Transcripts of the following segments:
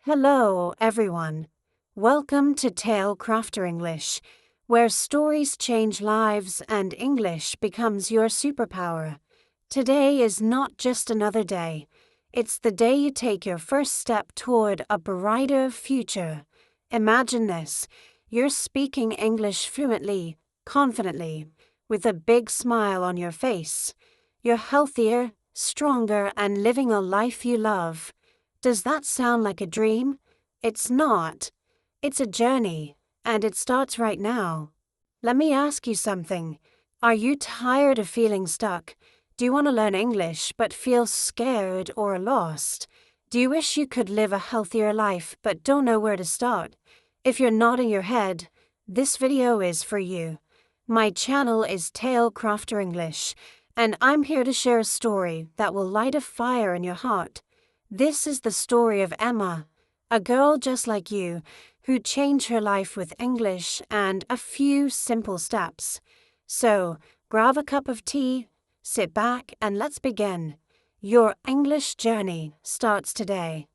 Hello, everyone. Welcome to Tale Crafter English, where stories change lives and English becomes your superpower. Today is not just another day. It's the day you take your first step toward a brighter future. Imagine this. You're speaking English fluently, confidently, with a big smile on your face. You're healthier, stronger, and living a life you love. Does that sound like a dream? It's not. It's a journey, and it starts right now. Let me ask you something. Are you tired of feeling stuck? Do you want to learn English but feel scared or lost? Do you wish you could live a healthier life but don't know where to start? If you're nodding your head, this video is for you. My channel is Tale Crafter English, and I'm here to share a story that will light a fire in your heart. This is the story of Emma, a girl just like you, who changed her life with English and a few simple steps. So, grab a cup of tea, sit back, and let's begin. Your English journey starts today.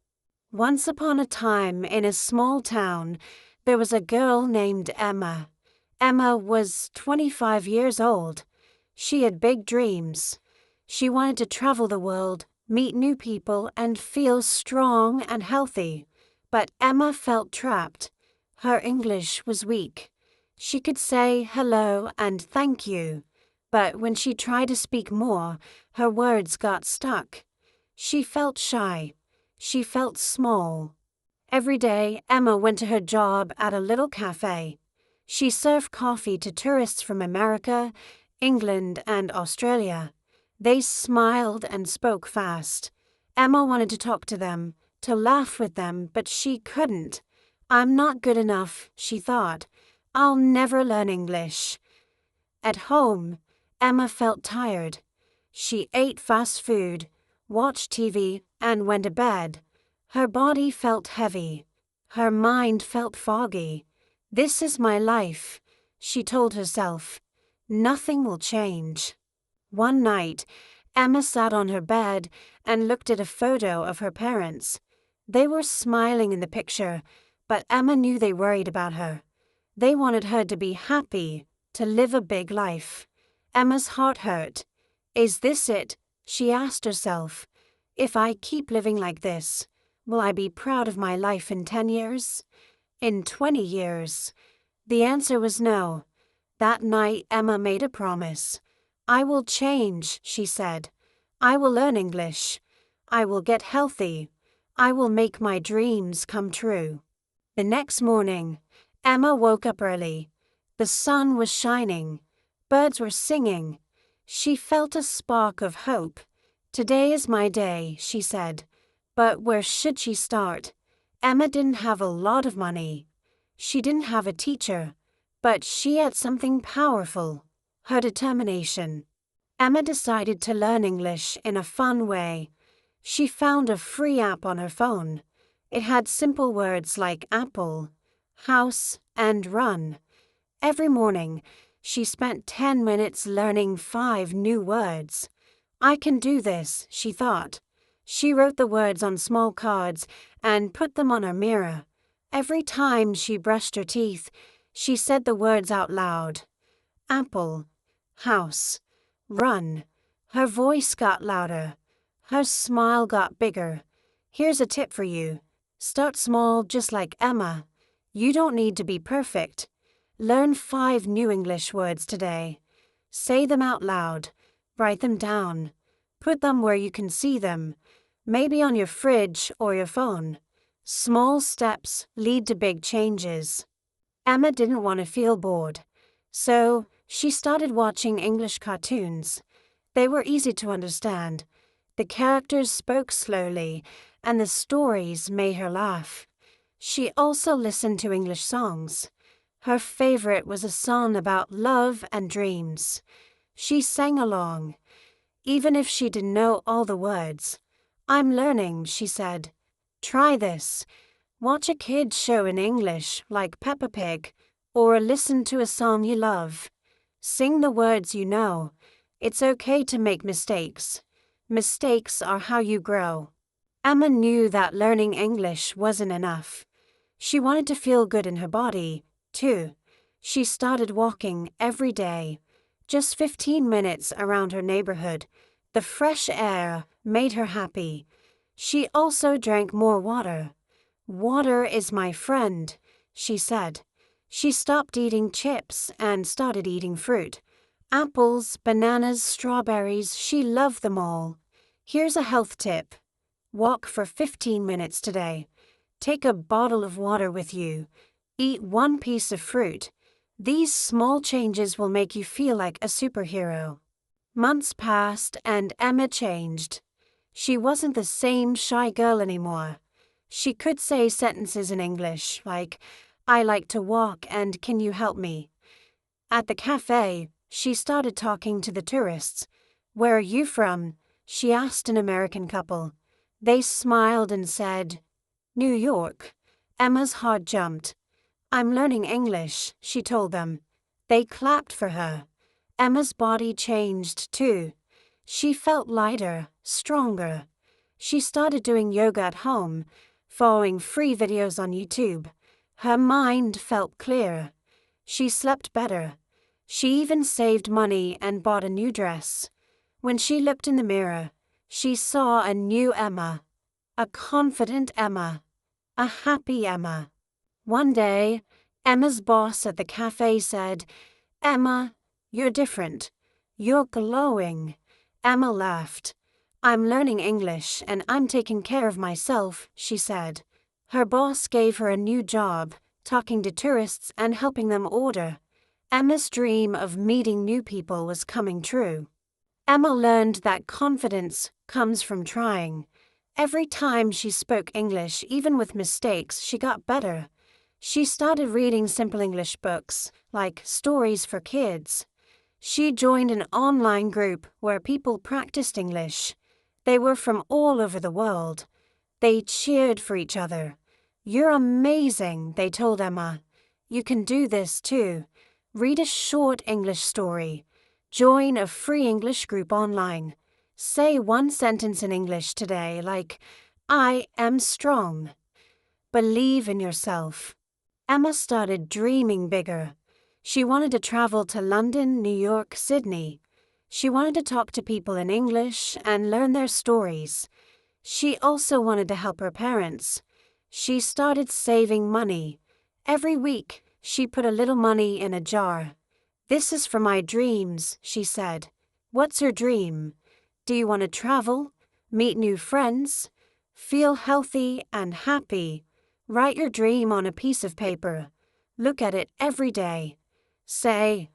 Once upon a time, in a small town, there was a girl named Emma. Emma was 25 years old. She had big dreams. She wanted to travel the world, meet new people, and feel strong and healthy. But Emma felt trapped. Her English was weak. She could say hello and thank you, but when she tried to speak more, her words got stuck. She felt shy. She felt small. Every day, Emma went to her job at a little cafe. She served coffee to tourists from America, England, and Australia. They smiled and spoke fast. Emma wanted to talk to them, to laugh with them, but she couldn't. I'm not good enough, she thought. I'll never learn English. At home, Emma felt tired. She ate fast food, watched TV, and went to bed. Her body felt heavy. Her mind felt foggy. This is my life, she told herself. Nothing will change. One night, Emma sat on her bed and looked at a photo of her parents. They were smiling in the picture, but Emma knew they worried about her. They wanted her to be happy, to live a big life. Emma's heart hurt. Is this it? She asked herself. If I keep living like this, will I be proud of my life in 10 years? In 20 years? The answer was no. That night, Emma made a promise. I will change, she said. I will learn English. I will get healthy. I will make my dreams come true. The next morning, Emma woke up early. The sun was shining. Birds were singing. She felt a spark of hope. Today is my day, she said. But where should she start? Emma didn't have a lot of money. She didn't have a teacher. But she had something powerful. Her determination. Emma decided to learn English in a fun way. She found a free app on her phone. It had simple words like apple, house, and run. Every morning, she spent 10 minutes learning 5 new words. I can do this, she thought. She wrote the words on small cards and put them on her mirror. Every time she brushed her teeth, she said the words out loud. Apple, house, run. Her voice got louder. Her smile got bigger. Here's a tip for you. Start small just like Emma. You don't need to be perfect. Learn 5 new English words today. Say them out loud. Write them down. Put them where you can see them. Maybe on your fridge or your phone. Small steps lead to big changes. Emma didn't want to feel bored. So, she started watching English cartoons. They were easy to understand. The characters spoke slowly, and the stories made her laugh. She also listened to English songs. Her favorite was a song about love and dreams. She sang along, even if she didn't know all the words. I'm learning, she said. Try this. Watch a kid's show in English, like Peppa Pig, or listen to a song you love. Sing the words you know. It's okay to make mistakes. Mistakes are how you grow. Emma knew that learning English wasn't enough. She wanted to feel good in her body, too. She started walking every day, just 15 minutes around her neighborhood. The fresh air made her happy. She also drank more water. "Water is my friend," she said. She stopped eating chips and started eating fruit. Apples, bananas, strawberries, she loved them all. Here's a health tip. Walk for 15 minutes today. Take a bottle of water with you. Eat one piece of fruit. These small changes will make you feel like a superhero. Months passed and Emma changed. She wasn't the same shy girl anymore. She could say sentences in English like, "I like to walk and can you help me?" At the cafe, she started talking to the tourists. "Where are you from?" she asked an American couple. They smiled and said, "New York." Emma's heart jumped. "I'm learning English," she told them. They clapped for her. Emma's body changed, too. She felt lighter, stronger. She started doing yoga at home, following free videos on YouTube. Her mind felt clear. She slept better. She even saved money and bought a new dress. When she looked in the mirror, she saw a new Emma, a confident Emma, a happy Emma. One day, Emma's boss at the cafe said, "Emma, you're different. You're glowing." Emma laughed. "I'm learning English and I'm taking care of myself," she said. Her boss gave her a new job, talking to tourists and helping them order. Emma's dream of meeting new people was coming true. Emma learned that confidence comes from trying. Every time she spoke English, even with mistakes, she got better. She started reading simple English books, like stories for kids. She joined an online group where people practiced English. They were from all over the world. They cheered for each other. "You're amazing," they told Emma. "You can do this too. Read a short English story. Join a free English group online. Say one sentence in English today, like, 'I am strong.' Believe in yourself." Emma started dreaming bigger. She wanted to travel to London, New York, Sydney. She wanted to talk to people in English and learn their stories. She also wanted to help her parents. She started saving money. Every week, she put a little money in a jar. "This is for my dreams," she said. "What's your dream? Do you want to travel? Meet new friends? Feel healthy and happy? Write your dream on a piece of paper. Look at it every day. Say,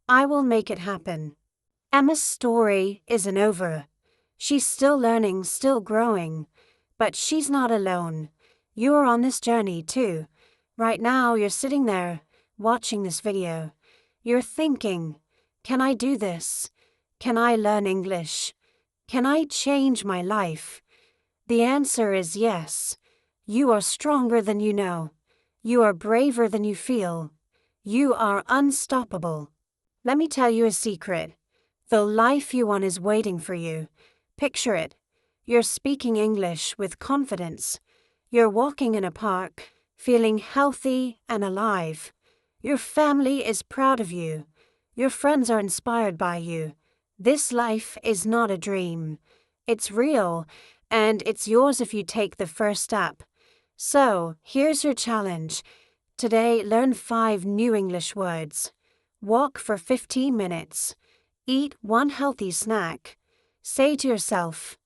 'I will make it happen.'" Emma's story isn't over. She's still learning, still growing. But she's not alone. You're on this journey too. Right now, you're sitting there, watching this video. You're thinking, "Can I do this? Can I learn English? Can I change my life?" The answer is yes. You are stronger than you know. You are braver than you feel. You are unstoppable. Let me tell you a secret. The life you want is waiting for you. Picture it. You're speaking English with confidence. You're walking in a park, feeling healthy and alive. Your family is proud of you. Your friends are inspired by you. This life is not a dream. It's real, and it's yours if you take the first step. So, here's your challenge. Today, learn 5 new English words. Walk for 15 minutes. Eat one healthy snack. Say to yourself,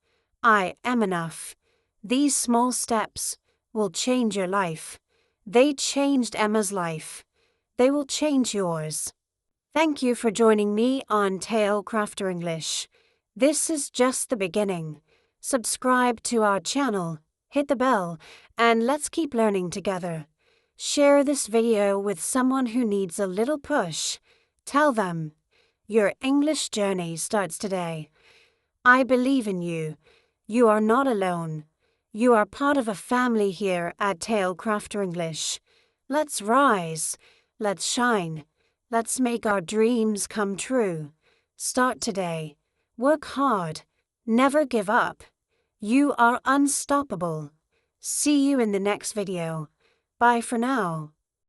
"I am enough." These small steps will change your life. They changed Emma's life. They will change yours. Thank you for joining me on Tail Crafter English. This is just the beginning. Subscribe to our channel, hit the bell, and let's keep learning together. Share this video with someone who needs a little push. Tell them, your English journey starts today. I believe in you. You are not alone. You are part of a family here at Tail Crafter English. Let's rise. Let's shine. Let's make our dreams come true. Start today. Work hard. Never give up. You are unstoppable. See you in the next video. Bye for now.